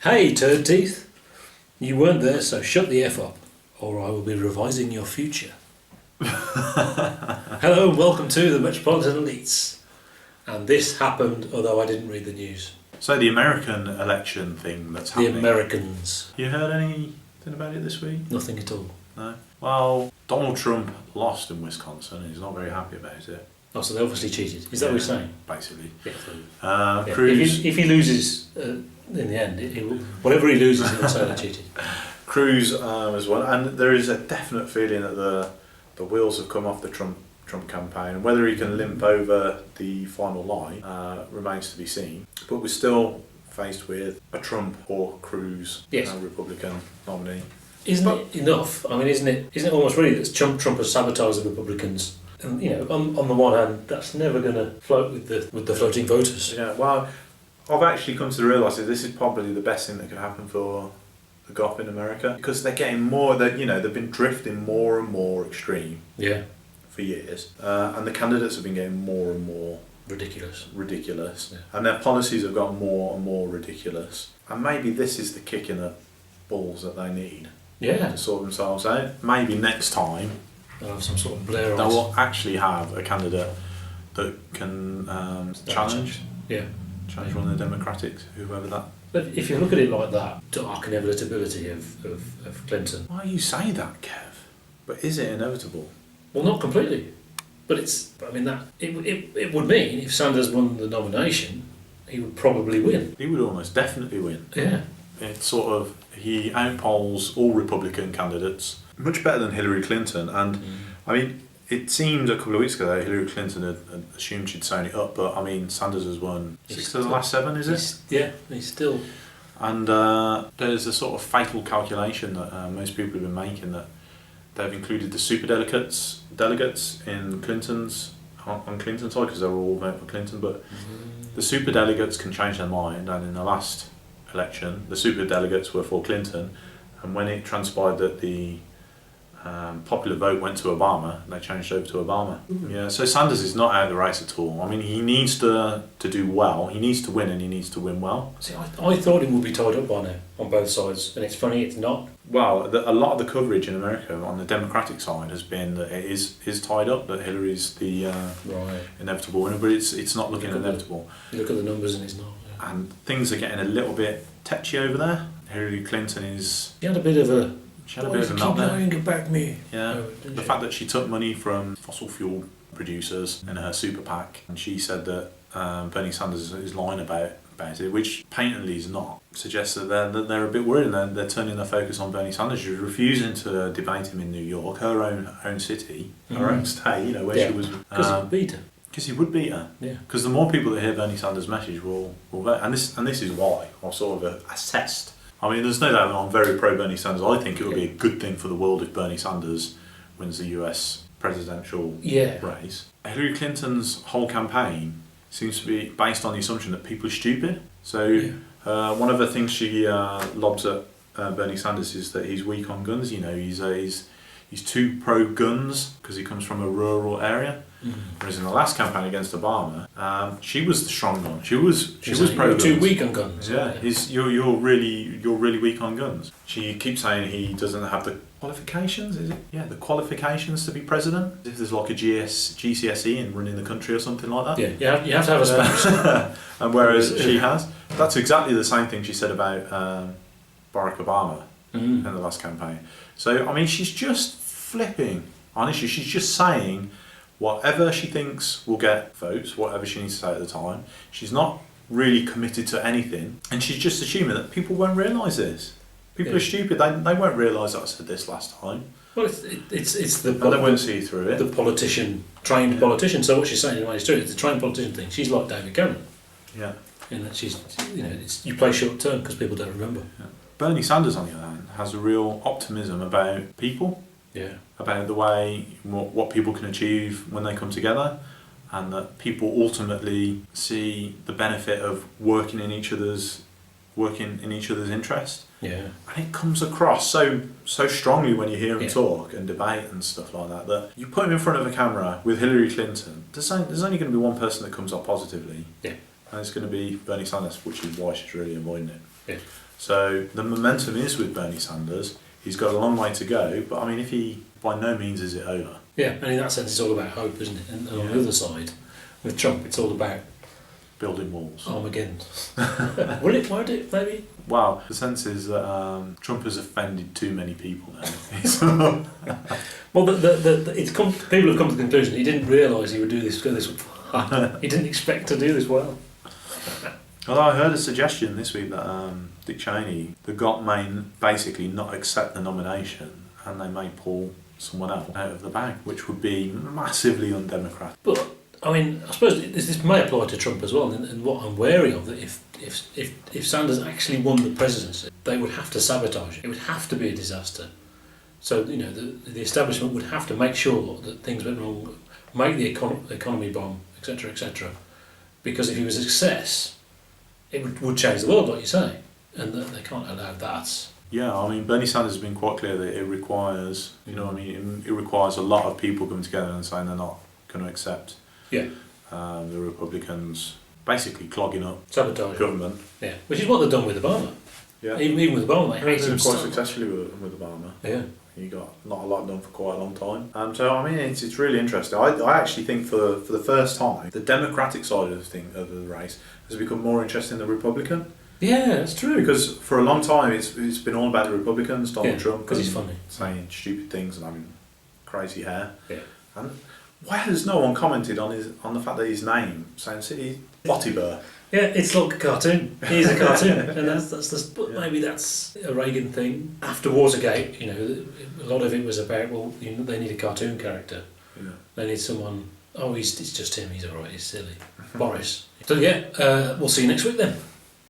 Hey, turd teeth! You weren't there, so shut the F up, or I will be revising your future. Hello and welcome to the Metropolitan Elites. And this happened, although I didn't read the news. So the American election thing that's happening. The Americans. You heard anything about it this week? Nothing at all. No? Well, Donald Trump lost in Wisconsin and he's not very happy about it. Oh, so they obviously cheated. Is that what you're saying? Basically. Yeah. Cruz... If he loses in the end, he will, whatever he loses, he'll say they cheated. Cruz as well. And there is a definite feeling that the wheels have come off the Trump campaign. Whether he can limp over the final line remains to be seen. But we're still faced with a Trump or Cruz Republican nominee. Isn't it enough? I mean, isn't it almost really that Trump has sabotaged the Republicans? And you know, on the one hand, that's never going to float with the floating voters. Yeah. Well, I've actually come to realise that this is probably the best thing that could happen for the GOP in America, because they're getting more. They've been drifting more and more extreme. Yeah. For years, and the candidates have been getting more and more ridiculous, yeah. And their policies have got more and more ridiculous. And maybe this is the kick in the balls that they need. Yeah. To sort themselves out. Maybe next time they'll have some sort of Blair. They will actually have a candidate that can challenge. Yeah. Challenge one of the Democrats, whoever that. But if you look at it like that, dark inevitability of Clinton. Why you say that, Kev? But is it inevitable? Well, not completely, but it would mean if Sanders won the nomination, he would probably win. He would almost definitely win. Yeah. It's sort of, he outpolls all Republican candidates much better than Hillary Clinton. And I mean, it seemed a couple of weeks ago that Hillary Clinton had assumed she'd sewn it up, but I mean, Sanders has won 6 of the last 7, is it? Yeah, he's still. And there's a sort of fatal calculation that most people have been making, that they've included the delegates in Clinton's on Clinton's side, because they were all voting for Clinton, but the superdelegates can change their mind. And in the last election, the superdelegates were for Clinton, and when it transpired that the popular vote went to Obama, they changed over to Obama. Yeah, so Sanders is not out of the race at all. I mean, he needs to do well. He needs to win, and he needs to win well. See, I thought it would be tied up by now on both sides, and it's funny it's not. Well, a lot of the coverage in America on the Democratic side has been that it is tied up, that Hillary's the inevitable winner, but it's not looking inevitable. You look at the numbers and it's not. Yeah. And things are getting a little bit tetchy over there. Hillary Clinton is... She had a bit of a meltdown. Get back me. Yeah. The fact that she took money from fossil fuel producers in her super PAC, and she said that Bernie Sanders is lying about it, which patently is not, suggests that they're a bit worried, and they're turning their focus on Bernie Sanders. She's refusing to debate him in New York, her own city, her own state, where she was. Because he would beat her. Because he would beat her. Yeah. Because the more people that hear Bernie Sanders' message will vote, and this is why I've sort of assessed. I mean, there's no doubt that I'm very pro Bernie Sanders. I think it would be a good thing for the world if Bernie Sanders wins the US presidential race. Hillary Clinton's whole campaign seems to be based on the assumption that people are stupid. So one of the things she lobs at Bernie Sanders is that he's weak on guns. You know, he's too pro guns because he comes from a rural area. Whereas in the last campaign against Obama, she was the strong one. She was pro guns. Too weak on guns. Yeah, you're really weak on guns. She keeps saying he doesn't have the qualifications. Is it? Yeah, the qualifications to be president. If there's like a GCSE in running the country or something like that. Yeah, you have to have a Spanish. And whereas she has, that's exactly the same thing she said about Barack Obama in the last campaign. So I mean, she's just flipping. Honestly, she's just saying whatever she thinks will get votes, whatever she needs to say at the time. She's not really committed to anything, and she's just assuming that people won't realise this. People are stupid. They won't realise that I said this last time. Well, it's the... And they won't see through it. The trained politician. So what she's saying in a way is true. It's the trained politician thing. She's like David Cameron. Yeah. In that she's, you play short term because people don't remember. Yeah. Bernie Sanders, on the other hand, has a real optimism about people. Yeah. About the way what people can achieve when they come together, and that people ultimately see the benefit of working in each other's interest. Yeah. And it comes across so strongly when you hear him talk and debate and stuff like that, that you put him in front of a camera with Hillary Clinton, there's only going to be one person that comes up positively. Yeah. And it's going to be Bernie Sanders, which is why she's really avoiding it. Yeah. So the momentum is with Bernie Sanders. He's got a long way to go, but I mean, if he by no means is it over. Yeah, and in that sense, it's all about hope, isn't it? And on the other side, with Trump, it's all about building walls. Armageddon. Will it? Won't it? Maybe. Wow, the sense is that Trump has offended too many people now. Well, people have come to the conclusion he didn't realise he would do this. He didn't expect to do this well. Well, I heard a suggestion this week that Dick Cheney, the GOP may basically not accept the nomination and they may pull someone else out of the bag, which would be massively undemocratic. But I mean, I suppose this may apply to Trump as well. And what I'm wary of, that if Sanders actually won the presidency, they would have to sabotage it. It would have to be a disaster. So the establishment would have to make sure that things went wrong, make the economy bomb, etc., etc. Because if he was a success, it would change the world, like you say, and they can't allow that. Yeah, I mean, Bernie Sanders has been quite clear that it requires, it requires a lot of people coming together and saying they're not going to accept the Republicans basically clogging up sabotage government. Yeah, which is what they've done with Obama. Yeah, even with Obama, they hate him quite successfully with Obama. Yeah, he got not a lot done for quite a long time. So I mean, it's really interesting. I actually think for the first time, the Democratic side of the race has become more interesting than the Republican. Yeah, that's true. Because for a long time, it's been all about the Republicans, Donald Trump, because he's funny, saying stupid things and having crazy hair. Yeah. And why has no one commented on the fact that his name sounds Lottie Burr? Yeah, it's like a cartoon. He's a cartoon, and but maybe that's a Reagan thing. After Watergate, a lot of it was about they need a cartoon character. Yeah. They need someone. Oh, it's just him. He's all right. He's silly. Boris. So we'll see you next week then.